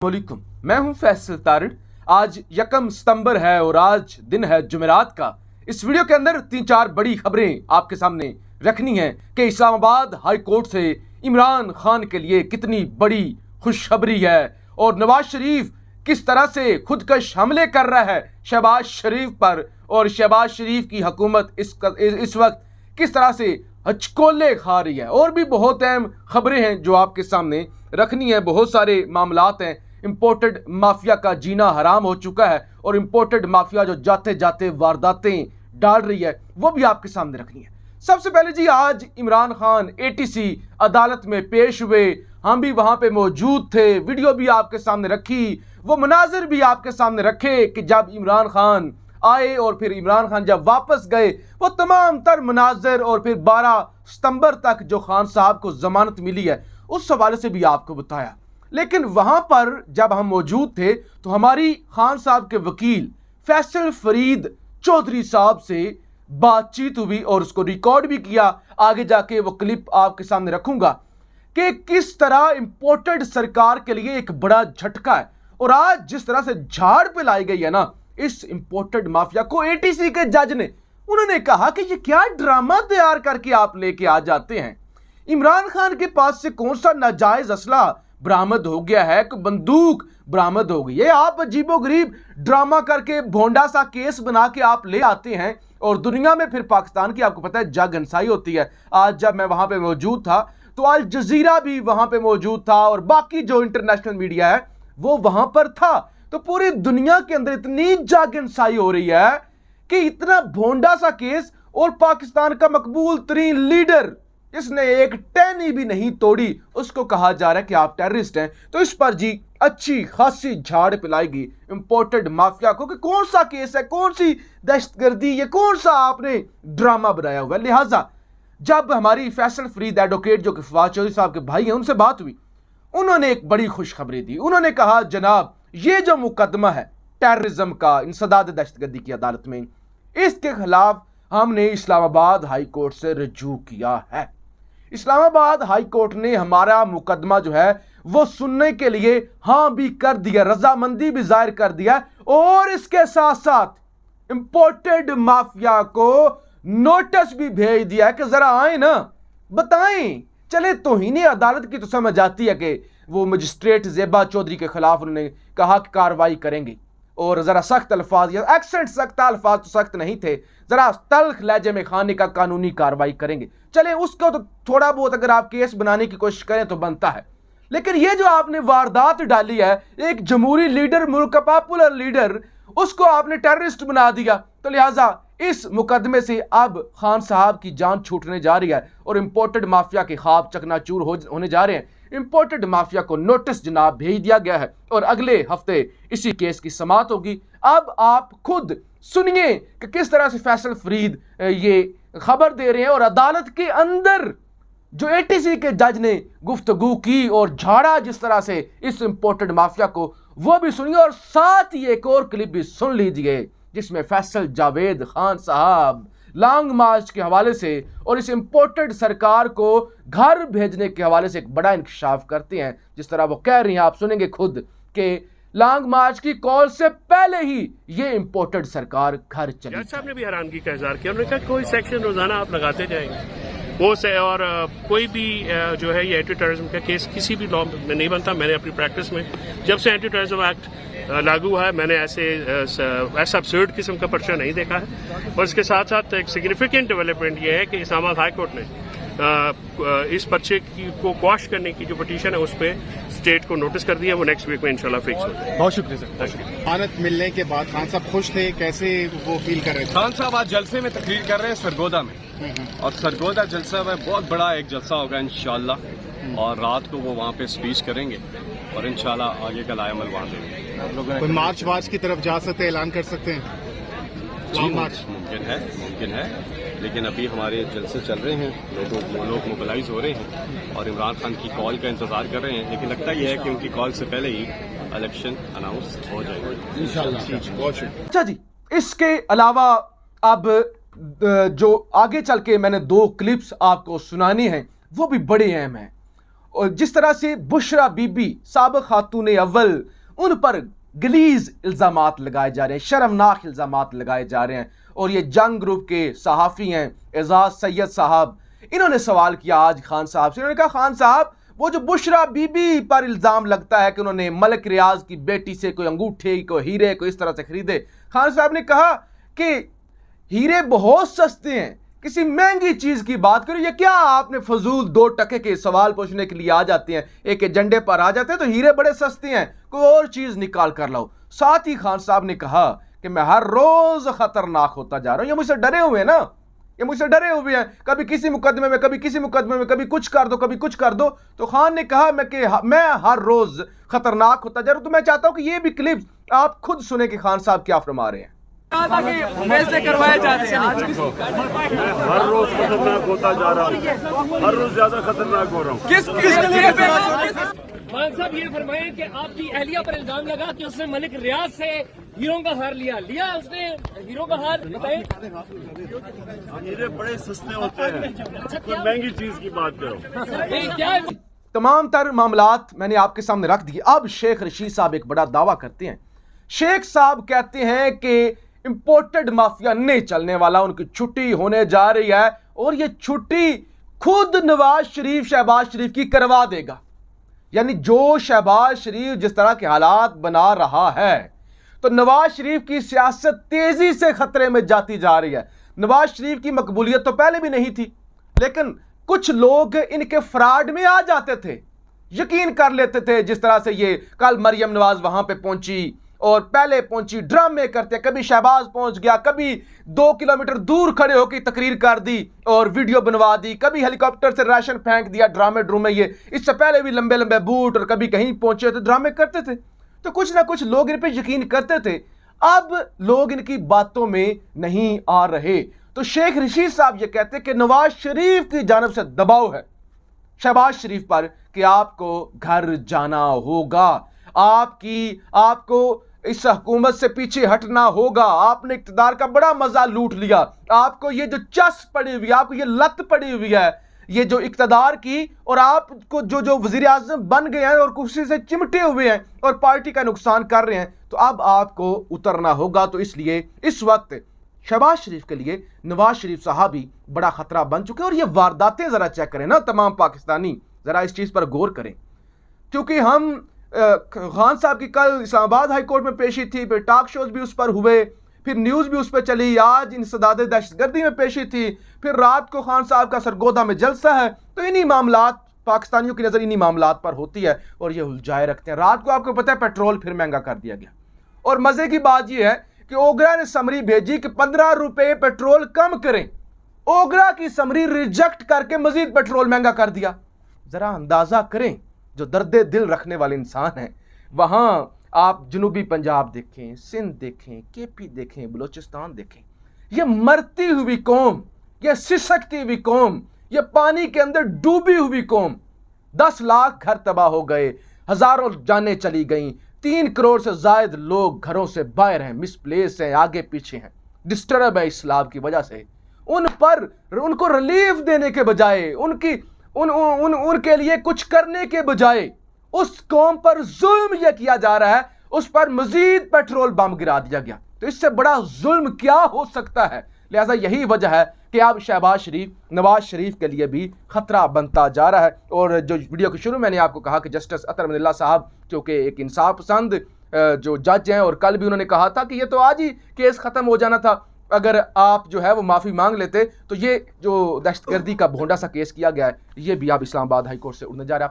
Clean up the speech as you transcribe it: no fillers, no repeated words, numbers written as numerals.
वालेकुम, मैं हूं फैसल तारिड़। आज 1 सितंबर है और आज दिन है जुमेरात का। इस वीडियो के अंदर 3-4 बड़ी खबरें आपके सामने रखनी है कि इस्लामाबाद हाई कोर्ट से इमरान खान के लिए कितनी बड़ी खुशखबरी है और नवाज शरीफ किस तरह से खुदकश हमले कर रहा है शहबाज शरीफ पर, और शहबाज शरीफ की हुकूमत इस वक्त किस तरह से हचकोले खा रही है। और भी बहुत अहम खबरें हैं जो आपके सामने रखनी है। बहुत सारे मामलात हैं। इंपोर्टेड माफिया का जीना हराम हो चुका है और इंपोर्टेड माफिया जो जाते जाते वारदातें डाल रही है वो भी आपके सामने रखनी है। सबसे पहले जी, आज इमरान खान एटीसी अदालत में पेश हुए। हम भी वहां पे मौजूद थे, वीडियो भी आपके सामने रखी, वो मनाजिर भी आपके सामने रखे कि जब इमरान खान आए और फिर इमरान खान जब वापस गए, वो तमाम तर मनाजिर, और फिर 12 सितंबर तक जो खान साहब को जमानत मिली है उस हवाले से भी आपको बताया। लेकिन वहां पर जब हम मौजूद थे तो हमारी खान साहब के वकील फैसल फरीद चौधरी साहब से बातचीत हुई और उसको रिकॉर्ड भी किया। आगे जाके वो क्लिप आपके सामने रखूंगा कि किस तरह इंपोर्टेड सरकार के लिए एक बड़ा झटका है। और आज जिस तरह से झाड़ पे लाई गई है ना इस इंपोर्टेड माफिया को, एटीसी के जज ने, उन्होंने कहा कि ये क्या ड्रामा तैयार करके आप लेके आ जाते हैं। इमरान खान के पास से कौन सा नाजायज असला बरामद हो गया है कि बंदूक बरामद हो गई है। आप अजीबोगरीब ड्रामा करके भोंडा सा केस बना के आप ले आते हैं और दुनिया में फिर पाकिस्तान की आपको पता है जग हंसाई होती है। आज जब मैं वहां पे मौजूद था तो अल जजीरा भी वहां पे मौजूद था और बाकी जो इंटरनेशनल मीडिया है वो वहां पर था। तो पूरी दुनिया के अंदर इतनी जग हंसाई हो रही है कि इतना भोंडा सा केस, और पाकिस्तान का मकबूल तरीन लीडर इसने एक टहनी भी नहीं तोड़ी, उसको कहा जा रहा है कि आप टेररिस्ट हैं। तो इस पर जी अच्छी खासी झाड़ पिलाएगी इंपोर्टेड माफिया को कि कौन सा केस है, कौन सी दहशतगर्दी, ये कौन सा आपने ड्रामा बनाया हुआ है। लिहाजा जब हमारी फैसल फरीद एडवोकेट जो कि फवाद चौधरी साहब के भाई हैं उनसे बात हुई, उन्होंने एक बड़ी खुशखबरी दी। उन्होंने कहा जनाब ये जो मुकदमा है टेररिज्म का इंसदाद दहशतगर्दी की अदालत में, इसके खिलाफ हमने इस्लामाबाद हाई कोर्ट से रजू किया है। इस्लामाबाद हाई कोर्ट ने हमारा मुकदमा जो है वो सुनने के लिए हाँ भी कर दिया, रजामंदी भी जाहिर कर दिया, और इसके साथ साथ इंपोर्टेड माफिया को नोटिस भी भेज दिया है कि जरा आए ना बताएं। चले तौहीन अदालत की तो समझ आती है कि वो मजिस्ट्रेट ज़ेबा चौधरी के खिलाफ उन्होंने कहा कि कार्रवाई करेंगे, और जरा सख्त अल्फाज या एक्सेंट सख्त अल्फाज तो सख्त नहीं थे, जरा तल्ख लहजे में खाने का कानूनी कार्रवाई करेंगे। चले उसको तो थोड़ा बहुत अगर आप केस बनाने की कोशिश करें तो बनता है। लेकिन ये जो आपने वारदात डाली है, एक जमहूरी लीडर, मुल्क का पॉपुलर लीडर, उसको आपने टेररिस्ट बना दिया। तो लिहाजा इस मुकदमे से अब खान साहब की जान छूटने जा रही है और इंपोर्टेड माफिया के ख्वाब चकनाचूर होने जा रहे हैं। इंपोर्टेड माफिया को नोटिस जनाब भेज दिया गया है और अगले हफ्ते इसी केस की समाअत होगी। अब आप खुद सुनिए कि किस तरह से फैसल फरीद ये खबर दे रहे हैं और अदालत के अंदर जो एटीसी के जज ने गुफ्तगू की और झाड़ा जिस तरह से इस इंपोर्टेड माफिया को, वो भी सुनिए। और साथ ही एक और क्लिप भी सुन लीजिए जिसमें फैसल जावेद खान साहब लॉन्ग मार्च के हवाले से और इस इंपोर्टेड सरकार को घर भेजने के हवाले से एक बड़ा इंकशाफ करते हैं। जिस तरह वो कह रही हैं आप सुनेंगे खुद कि लॉन्ग मार्च की कॉल से पहले ही ये इंपोर्टेड सरकार घर चली। जज साहब ने भी हैरानगी का इजहार किया। उन्होंने कहा कोई सेक्शन रोजाना आप लगाते जाएंगे वो से, और कोई भी जो है ये एंटी टेररिज्म का केस किसी भी लॉ में नहीं बनता। मैंने अपनी प्रैक्टिस में जब से एंटी टेररिज्म एक्ट लागू हुआ है मैंने ऐसा अब्सर्ड किस्म का पर्चा नहीं देखा है। और इसके साथ साथ एक सिग्निफिकेंट डेवलपमेंट ये है कि इस्लामाबाद हाई कोर्ट ने इस पर्चे को क्वाश करने की जो पिटीशन है उस पर स्टेट को नोटिस कर दिया। वो नेक्स्ट वीक में इंशाल्लाह फिक्स होगा। बहुत शुक्रिया सर। जमानत मिलने के बाद खान साहब खुश थे, कैसे वो फील कर रहे थे? खान साहब आज जलसे में तकरीर कर रहे हैं सरगोदा में, और सरगोदा जलसा में बहुत बड़ा एक जलसा होगा इंशाल्लाह, और रात को वो वहाँ पे स्पीच करेंगे और इंशाल्लाह आगे का लाएमल वहाँ देंगे। कोई मार्च की तरफ जा सकते, ऐलान कर सकते हैं? जी मुमकिन है, लेकिन अभी हमारे जलसे चल रहे हैं, लोग मोबिलाइज हो रहे हैं और इमरान खान की कॉल का इंतजार कर रहे हैं। लेकिन लगता यह है कि उनकी कॉल से पहले ही इलेक्शन अनाउंस हो जाएगा इंशाल्लाह। अच्छा जी, इसके अलावा अब जो आगे चल के मैंने 2 क्लिप्स आपको सुनानी है वो भी बड़े अहम हैं। اور جس طرح سے بشرا بی بی سابق خاتون اول ان پر گلیز الزامات لگائے جا رہے ہیں, شرمناک الزامات لگائے جا رہے ہیں, اور یہ جنگ گروپ کے صحافی ہیں اعزاز سید صاحب, انہوں نے سوال کیا آج خان صاحب سے. انہوں نے کہا خان صاحب وہ جو بشرا بی بی پر الزام لگتا ہے کہ انہوں نے ملک ریاض کی بیٹی سے کوئی انگوٹھے کوئی ہیرے کو اس طرح سے خریدے, خان صاحب نے کہا کہ ہیرے بہت سستے ہیں, کسی مہنگی چیز کی بات کرو, یہ کیا آپ نے فضول 2 ٹکے کے سوال پوچھنے کے لیے آ جاتے ہیں, ایک ایجنڈے پر آ جاتے ہیں, تو ہیرے بڑے سستے ہیں, کوئی اور چیز نکال کر لاؤ. ساتھ ہی خان صاحب نے کہا کہ میں ہر روز خطرناک ہوتا جا رہا ہوں, یہ مجھ سے ڈرے ہوئے ہیں نا, یہ مجھ سے ڈرے ہوئے ہیں, کبھی کسی مقدمے میں کبھی کسی مقدمے میں, کبھی کچھ کر دو کبھی کچھ کر دو. تو خان نے کہا میں ہر روز خطرناک ہوتا جا رہا ہوں. تو میں چاہتا ہوں کہ یہ بھی کلپ آپ خود سنیں کہ خان صاحب کیا فرما رہے ہیں. فیصلے کروائے جاتے ہیں ہر روز خطرناک ہوتا جا رہا ہوں, ہر روز زیادہ خطرناک ہو رہا ہوں. کس کے لیے خان صاحب یہ فرمائیں کہ آپ کی اہلیہ پر الزام لگا کہ اس نے ملک ریاض سے ہیروں کا ہار لیا اس نے ہیروں کا ہار, بتائیں. ہیرے بڑے سستے ہوتے ہیں, کوئی مہنگی چیز کی بات کرو. کیا تمام تر معاملات میں نے آپ کے سامنے رکھ دیے. اب شیخ رشید صاحب ایک بڑا دعویٰ کرتے ہیں. شیخ صاحب کہتے ہیں کہ امپورٹڈ مافیا نہیں چلنے والا, ان کی چھٹی ہونے جا رہی ہے, اور یہ چھٹی خود نواز شریف شہباز شریف کی کروا دے گا. یعنی جو شہباز شریف جس طرح کے حالات بنا رہا ہے, تو نواز شریف کی سیاست تیزی سے خطرے میں جاتی جا رہی ہے. نواز شریف کی مقبولیت تو پہلے بھی نہیں تھی, لیکن کچھ لوگ ان کے فراڈ میں آ جاتے تھے, یقین کر لیتے تھے. جس طرح سے یہ کل مریم نواز وہاں پہ پہنچی اور پہلے پہنچی, ڈرامے کرتے, کبھی شہباز پہنچ گیا, کبھی 2 کلومیٹر دور کھڑے ہو کے تقریر کر دی اور ویڈیو بنوا دی, کبھی ہیلی کاپٹر سے راشن پھینک دیا, ڈرامے. یہ اس سے پہلے بھی لمبے لمبے بوٹ, اور کبھی کہیں پہنچے تو ڈرامے کرتے تھے. تو کچھ نہ کچھ لوگ ان پہ یقین کرتے تھے. اب لوگ ان کی باتوں میں نہیں آ رہے. تو شیخ رشید صاحب یہ کہتے ہیں کہ نواز شریف کی جانب سے دباؤ ہے شہباز شریف پر کہ آپ کو گھر جانا ہوگا, آپ کو اس حکومت سے پیچھے ہٹنا ہوگا. آپ نے اقتدار کا بڑا مزہ لوٹ لیا, آپ کو یہ جو چس پڑی ہوئی ہے, آپ کو یہ لت پڑی ہوئی ہے, یہ جو اقتدار کی, اور آپ کو جو وزیر اعظم بن گئے ہیں اور کرسی سے چمٹے ہوئے ہیں اور پارٹی کا نقصان کر رہے ہیں, تو اب آپ کو اترنا ہوگا. تو اس لیے اس وقت شہباز شریف کے لیے نواز شریف صاحب ہی بڑا خطرہ بن چکے. اور یہ وارداتیں ذرا چیک کریں نا, تمام پاکستانی ذرا اس چیز پر غور کریں, کیونکہ ہم خان صاحب کی کل اسلام آباد ہائی کورٹ میں پیشی تھی, پھر ٹاک شوز بھی اس پر ہوئے, پھر نیوز بھی اس پہ چلی, آج انسداد دہشت گردی میں پیشی تھی, پھر رات کو خان صاحب کا سرگودا میں جلسہ ہے. تو انہی معاملات, پاکستانیوں کی نظر انہی معاملات پر ہوتی ہے اور یہ الجھائے رکھتے ہیں. رات کو آپ کو پتہ ہے پیٹرول پھر مہنگا کر دیا گیا, اور مزے کی بات یہ ہے کہ اوگرا نے سمری بھیجی کہ 15 روپے پیٹرول کم کریں. اوگرا کی سمری ریجیکٹ کر کے مزید پیٹرول مہنگا کر دیا. ذرا اندازہ کریں, جو درد دل رکھنے والے انسان ہیں, وہاں آپ جنوبی پنجاب دیکھیں, سندھ دیکھیں, کے پی دیکھیں, بلوچستان دیکھیں, یہ مرتی ہوئی قوم, یہ سسکتی ہوئی قوم, یہ پانی کے اندر ڈوبی ہوئی قوم. 10 لاکھ گھر تباہ ہو گئے, ہزاروں جانیں چلی گئیں, 3 کروڑ سے زائد لوگ گھروں سے باہر ہیں, مس پلیس ہیں, آگے پیچھے ہیں, ڈسٹرب ہے اسلام کی وجہ سے. ان کو ریلیف دینے کے بجائے, ان کے لیے کچھ کرنے کے بجائے اس قوم پر ظلم یہ کیا جا رہا ہے, اس پر مزید پیٹرول بم گرا دیا گیا. تو اس سے بڑا ظلم کیا ہو سکتا ہے؟ لہذا یہی وجہ ہے کہ اب شہباز شریف نواز شریف کے لیے بھی خطرہ بنتا جا رہا ہے. اور جو ویڈیو کے شروع میں نے آپ کو کہا کہ جسٹس اطہر من اللہ صاحب کیونکہ ایک انصاف پسند جو جج ہیں, اور کل بھی انہوں نے کہا تھا کہ یہ تو آج ہی کیس ختم ہو جانا تھا, اگر آپ جو ہے وہ معافی مانگ لیتے, تو یہ جو دہشت گردی کا بھونڈا سا کیس کیا گیا ہے, یہ بھی آپ اسلام آباد ہائی کورٹ سے اڑنے جا رہے ہیں.